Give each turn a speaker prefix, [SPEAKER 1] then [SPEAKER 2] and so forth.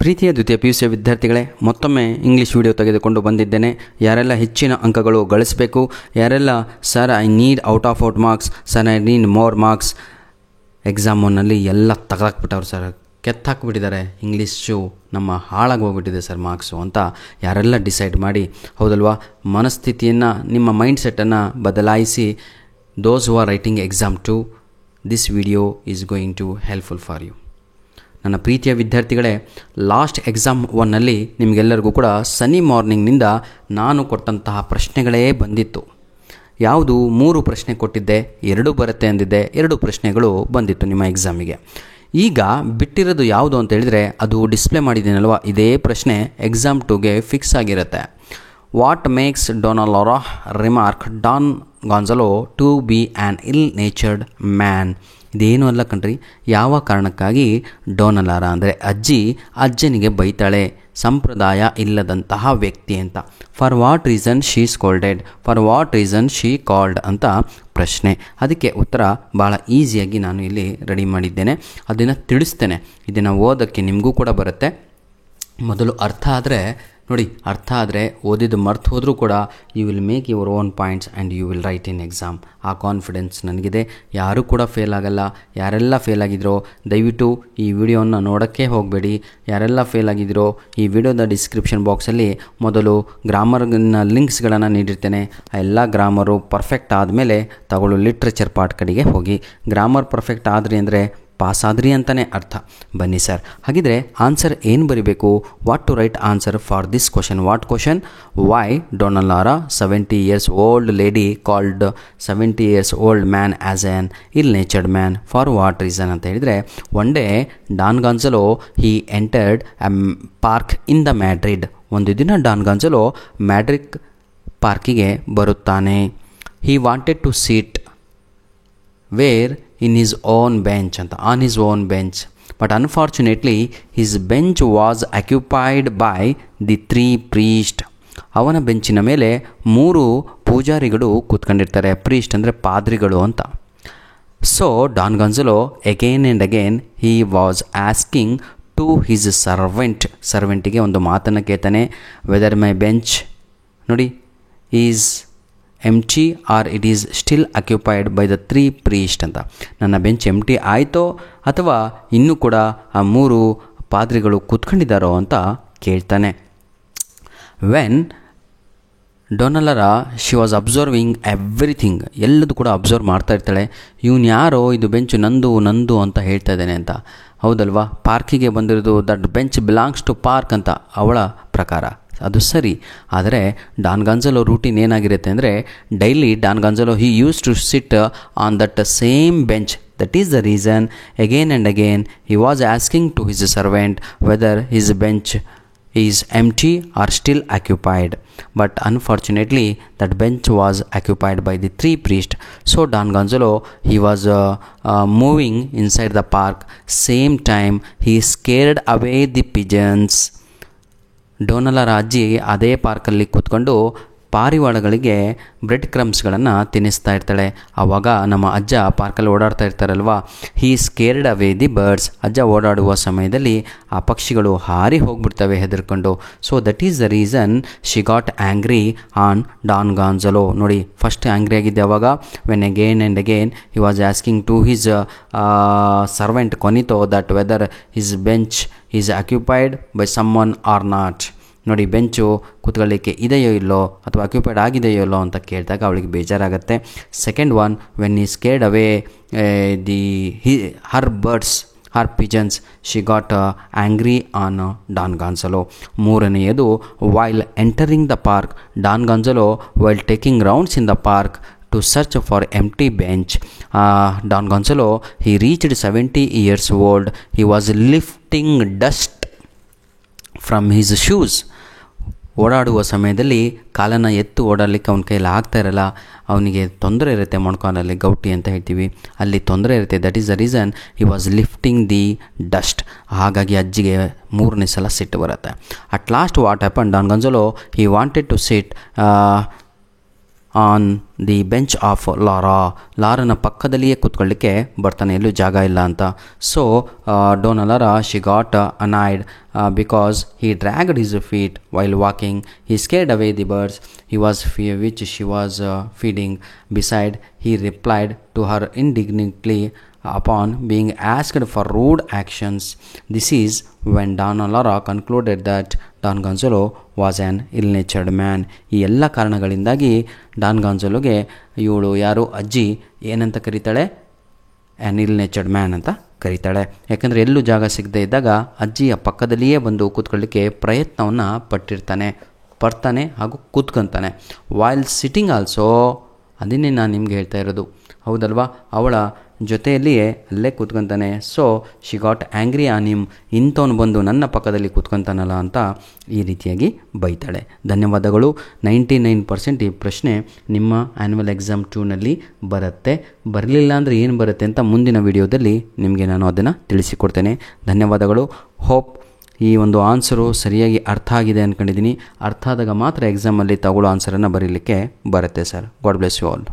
[SPEAKER 1] ಪ್ರೀತಿಯ ದ್ವಿತೀಯ PUC ವಿದ್ಯಾರ್ಥಿಗಳೇ, ಮತ್ತೊಮ್ಮೆ ಇಂಗ್ಲೀಷ್ ವಿಡಿಯೋ ತೆಗೆದುಕೊಂಡು ಬಂದಿದ್ದೇನೆ. ಯಾರೆಲ್ಲ ಹೆಚ್ಚಿನ ಅಂಕಗಳು ಗಳಿಸಬೇಕು, ಯಾರೆಲ್ಲ sir I need out of marks, sir I need more marks, ಎಕ್ಸಾಮಲ್ಲಿ ಎಲ್ಲ ತೆಗೆದಾಕ್ಬಿಟ್ಟವ್ರು ಸರ್, ಕೆತ್ತಾಕ್ಬಿಟ್ಟಿದ್ದಾರೆ, ಇಂಗ್ಲೀಷು ನಮ್ಮ ಹಾಳಾಗಿ ಹೋಗ್ಬಿಟ್ಟಿದೆ ಸರ್ ಮಾರ್ಕ್ಸು ಅಂತ ಯಾರೆಲ್ಲ ಡಿಸೈಡ್ ಮಾಡಿ, ಹೌದಲ್ವಾ, ಮನಸ್ಥಿತಿಯನ್ನು ನಿಮ್ಮ ಮೈಂಡ್ಸೆಟ್ಟನ್ನು ಬದಲಾಯಿಸಿ, those who are writing exam 2, this video is going to helpful for you. ನನ್ನ ಪ್ರೀತಿಯ ವಿದ್ಯಾರ್ಥಿಗಳೇ, ಲಾಸ್ಟ್ ಎಕ್ಸಾಮ್ 1ನಲ್ಲಿ ನಿಮಗೆಲ್ಲರಿಗೂ ಕೂಡ ಸನ್ನಿ ಮಾರ್ನಿಂಗ್ನಿಂದ ನಾನು ಕೊಟ್ಟಂತಹ ಪ್ರಶ್ನೆಗಳೇ ಬಂದಿತ್ತು. ಯಾವುದು 3 ಪ್ರಶ್ನೆ ಕೊಟ್ಟಿದ್ದೆ, 2 ಬರುತ್ತೆ ಅಂದಿದ್ದೆ, 2 ಪ್ರಶ್ನೆಗಳು ಬಂದಿತ್ತು ನಿಮ್ಮ ಎಕ್ಸಾಮಿಗೆ. ಈಗ ಬಿಟ್ಟಿರೋದು ಯಾವುದು ಅಂತ ಹೇಳಿದರೆ, ಅದು ಡಿಸ್ಪ್ಲೇ ಮಾಡಿದ್ದೀನಲ್ವ, ಇದೇ ಪ್ರಶ್ನೆ ಎಕ್ಸಾಮ್ 2ಗೆ ಫಿಕ್ಸ್ ಆಗಿರುತ್ತೆ. What makes Dona Lara remark Don Gonzalo to be an ill natured man? ಇದೇನು ಅಲ್ಲ ಕಣ್ರಿ, ಯಾವ ಕಾರಣಕ್ಕಾಗಿ ಡೊನಾಲಾರಾ ಅಂದರೆ ಅಜ್ಜನಿಗೆ ಬೈತಾಳೆ, ಸಂಪ್ರದಾಯ ಇಲ್ಲದಂತಹ ವ್ಯಕ್ತಿ ಅಂತ. For what reason she scolded, for what reason she called ಅಂತ ಪ್ರಶ್ನೆ. ಅದಕ್ಕೆ ಉತ್ತರ ಭಾಳ ಈಸಿಯಾಗಿ ನಾನು ಇಲ್ಲಿ ರೆಡಿ ಮಾಡಿದ್ದೇನೆ, ಅದನ್ನು ತಿಳಿಸ್ತೇನೆ. ಇದನ್ನು ಓದೋಕ್ಕೆ ನಿಮಗೂ ಕೂಡ ಬರುತ್ತೆ. ಮೊದಲು ಅರ್ಥ ಆದರೆ ನೋಡಿ, ಅರ್ಥ ಆದರೆ ಓದಿದ್ದು ಮರ್ತು ಹೋದರೂ ಕೂಡ you will make your own points and you will write in exam. ಆ ಕಾನ್ಫಿಡೆನ್ಸ್ ನನಗಿದೆ. ಯಾರೂ ಕೂಡ ಫೇಲ್ ಆಗಲ್ಲ. ಯಾರೆಲ್ಲ ಫೇಲ್ ಆಗಿದ್ರೋ ದಯವಿಟ್ಟು ಈ ವಿಡಿಯೋನ ನೋಡೋಕ್ಕೆ ಹೋಗಬೇಡಿ. ಯಾರೆಲ್ಲ ಫೇಲ್ ಆಗಿದ್ರೋ ಈ ವಿಡಿಯೋದ ಡಿಸ್ಕ್ರಿಪ್ಷನ್ ಬಾಕ್ಸಲ್ಲಿ ಮೊದಲು ಗ್ರಾಮರ್ನ ಲಿಂಕ್ಸ್ಗಳನ್ನು ನೀಡಿರ್ತೇನೆ. ಆ ಎಲ್ಲ ಗ್ರಾಮರು ಪರ್ಫೆಕ್ಟ್ ಆದಮೇಲೆ ತಗೊಳ್ಳೋ ಲಿಟ್ರೇಚರ್ ಪಾರ್ಟ್ ಕಡೆಗೆ ಹೋಗಿ. ಗ್ರಾಮರ್ ಪರ್ಫೆಕ್ಟ್ ಆದ್ರಿ ಅಂದರೆ ಪಾಸ್ ಆದ್ರಿ ಅಂತಲೇ ಅರ್ಥ. ಬನ್ನಿ ಸರ್, ಹಾಗಿದ್ರೆ ಆನ್ಸರ್ ಏನು ಬರೀಬೇಕು? What to write answer for this question. What question? Why Dona Lara 70 years old lady called 70 years old man as an ill natured man, for what reason ಅಂತ ಹೇಳಿದರೆ, one day Don Gonzalo he entered a park in the Madrid. ಒಂದು ದಿನ ಡಾನ್ ಗಾನ್ಜಲೋ Madrid ಪಾರ್ಕಿಗೆ ಬರುತ್ತಾನೆ. He wanted to sit where in his own bench ಅಂತ, on his own bench, but unfortunately his bench was occupied by the 3 priests. ಅವನ ಬೆಂಚಿನ ಮೇಲೆ 3 ಪೂಜಾರಿಗಳು ಕೂತ್ಕೊಂಡಿರ್ತಾರೆ. Priest ಅಂದರೆ ಪಾದ್ರಿಗಳು ಅಂತ. So Don Gonzalo again and again he was asking to his ಸರ್ವೆಂಟಿಗೆ ಒಂದು ಮಾತನ್ನು ಕೇಳ್ತಾನೆ, ವೆದರ್ ಮೈ ಬೆಂಚ್ ನೋಡಿ is empty or it is still occupied by the 3 priests ಅಂತ. ನನ್ನ ಬೆಂಚ್ ಎಂಟಿ ಆಯಿತೋ ಅಥವಾ ಇನ್ನೂ ಕೂಡ ಆ 3 ಪಾದ್ರಿಗಳು ಕೂತ್ಕೊಂಡಿದ್ದಾರೋ ಅಂತ ಕೇಳ್ತಾನೆ. When Dona Lara she was observing everything, ಎಲ್ಲದೂ ಕೂಡ ಅಬ್ಸರ್ವ್ ಮಾಡ್ತಾ ಇರ್ತಾಳೆ. ಇವನು ಯಾರೋ, ಇದು ಬೆಂಚು ನಂದು ಅಂತ ಹೇಳ್ತಾ ಇದ್ದಾನೆ ಅಂತ. ಹೌದಲ್ವಾ, ಪಾರ್ಕಿಗೆ ಬಂದಿರೋದು, that bench belongs to park ಅಂತ ಅವಳ ಪ್ರಕಾರ. ಅದು ಸರಿ. ಆದರೆ ಡಾನ್ ಗಾನ್ಜಲೋ ರೂಟೀನ್ ಏನಾಗಿರುತ್ತೆ ಅಂದರೆ, daily Don Gonzalo he use to sit on that same bench. That is the reason again and again he was asking to his servant whether his bench is empty or still occupied. But unfortunately that bench was occupied by the 3 priests. So Don Gonzalo he was moving inside the park. Same time he scared away the pigeons. Dona Lara ಅಜ್ಜಿ ಅದೇ ಪಾರ್ಕಲ್ಲಿ ಕೂತ್ಕೊಂಡು ಪಾರಿವಾಳಗಳಿಗೆ bread ಕ್ರಮ್ಸ್ಗಳನ್ನು ತಿನ್ನಿಸ್ತಾ ಇರ್ತಾಳೆ. ಆವಾಗ ನಮ್ಮ ಅಜ್ಜ ಪಾರ್ಕಲ್ಲಿ ಓಡಾಡ್ತಾ ಇರ್ತಾರಲ್ವ, he scared away the birds. ಅಜ್ಜ ಓಡಾಡುವ ಸಮಯದಲ್ಲಿ ಆ ಪಕ್ಷಿಗಳು ಹಾರಿ ಹೋಗ್ಬಿಡ್ತವೆ ಹೆದರ್ಕೊಂಡು. So that is the reason she got angry on Don Gonzalo. ನೋಡಿ, ಫಸ್ಟ್ ಆ್ಯಂಗ್ರಿ ಆಗಿದ್ದೆ ಅವಾಗ, when again and again he was asking to his servant Juanito that whether his bench is occupied by someone or not. ನೋಡಿ, bench ಕೂತ್ಕೊಳ್ಳಿಕ್ಕೆ ಇದೆಯೋ ಇಲ್ಲೋ ಅಥವಾ occupied ಆಗಿದೆಯೋ ಇಲ್ಲೋ ಅಂತ ಕೇಳಿದಾಗ ಅವಳಿಗೆ ಬೇಜಾರಾಗುತ್ತೆ. Second one, when he scared away her birds her pigeons she got angry on Don Gonzalo. ಮೂರನೆಯದು, while entering the park Don Gonzalo while taking rounds in the park to search for empty bench. Don Gonzalo, he reached 70 years old. He was lifting dust from his shoes. ಓಡಾಡುವ ಸಮಯದಲ್ಲಿ ಕಾಲನ್ನು ಎತ್ತು ಓಡಾಡಲಿಕ್ಕೆ ಅವನ ಕೈಯಲ್ಲಿ ಆಗ್ತಾ ಇರಲ್ಲ. ಅವನಿಗೆ ತೊಂದರೆ ಇರುತ್ತೆ, ಮೊಣಕಾಲಲ್ಲಿ ಗೌಟಿ ಅಂತ ಹೇಳ್ತೀವಿ, ಅಲ್ಲಿ ತೊಂದರೆ ಇರುತ್ತೆ. That is the reason he was lifting the dust. ಹಾಗಾಗಿ ಅಜ್ಜಿಗೆ 3ನೇ ಸಲ ಸಿಟ್ಟು ಬರುತ್ತೆ. At last what happen, Don Gonzalo he wanted to sit on the bench of Lara. ಲಾರನ ಪಕ್ಕದಲ್ಲಿಯೇ ಕೂತ್ಕೊಳ್ಳಿಕ್ಕೆ ಬರ್ತಾನೆ, ಎಲ್ಲೂ ಜಾಗ ಇಲ್ಲ ಅಂತ. So Dona Lara she got annoyed because he dragged his feet while walking. He scared away the birds which she was feeding. Beside, he replied to her indignantly upon being asked for rude actions. This is when Donna Laura concluded that Don Gonzalo was an ill-natured man. ಈ ಎಲ್ಲ ಕಾರಣಗಳಿಂದಾಗಿ Don ಗಾನ್ಜಲೋಗೆ ಇವಳು ಯಾರು ಅಜ್ಜಿ ಏನಂತ ಕರೀತಾಳೆ? An ill natured man ಅಂತ ಕರೀತಾಳೆ. ಯಾಕಂದರೆ ಎಲ್ಲೂ ಜಾಗ ಸಿಗದೇ ಇದ್ದಾಗ ಅಜ್ಜಿಯ ಪಕ್ಕದಲ್ಲಿಯೇ ಬಂದು ಕೂತ್ಕೊಳ್ಳಿಕ್ಕೆ ಪ್ರಯತ್ನವನ್ನು ಬರ್ತಾನೆ ಹಾಗೂ ಕೂತ್ಕೊತಾನೆ. ವೈಲ್ ಸಿಟ್ಟಿಂಗ್ ಆಲ್ಸೋ, ಅದನ್ನೇ ನಾನು ನಿಮ್ಗೆ ಹೇಳ್ತಾ ಇರೋದು, ಹೌದಲ್ವಾ? ಅವಳ ಜೊತೆಯಲ್ಲಿಯೇ ಅಲ್ಲೇ ಕೂತ್ಕೊತಾನೆ. So she got angry on him, ಇಂಥವನು ಬಂದು ನನ್ನ ಪಕ್ಕದಲ್ಲಿ ಕೂತ್ಕೊತಾನಲ್ಲ ಅಂತ ಈ ರೀತಿಯಾಗಿ ಬೈತಾಳೆ. ಧನ್ಯವಾದಗಳು. 99% ಈ ಪ್ರಶ್ನೆ ನಿಮ್ಮ ಆ್ಯನ್ಯುವಲ್ ಎಕ್ಸಾಮ್ 2ನಲ್ಲಿ ಬರುತ್ತೆ. ಬರಲಿಲ್ಲ ಅಂದರೆ ಏನು ಬರುತ್ತೆ ಅಂತ ಮುಂದಿನ ವಿಡಿಯೋದಲ್ಲಿ ನಿಮಗೆ ನಾನು ಅದನ್ನು ತಿಳಿಸಿಕೊಡ್ತೇನೆ. ಧನ್ಯವಾದಗಳು. ಹೋಪ್ ಈ ಒಂದು ಆನ್ಸರು ಸರಿಯಾಗಿ ಅರ್ಥ ಆಗಿದೆ ಅಂದ್ಕೊಂಡಿದ್ದೀನಿ. ಅರ್ಥ ಆದಾಗ ಮಾತ್ರ ಎಕ್ಸಾಮಲ್ಲಿ ತಗೊಳ್ಳೋ ಆನ್ಸರನ್ನು ಬರೀಲಿಕ್ಕೆ ಬರುತ್ತೆ sir. God bless you all.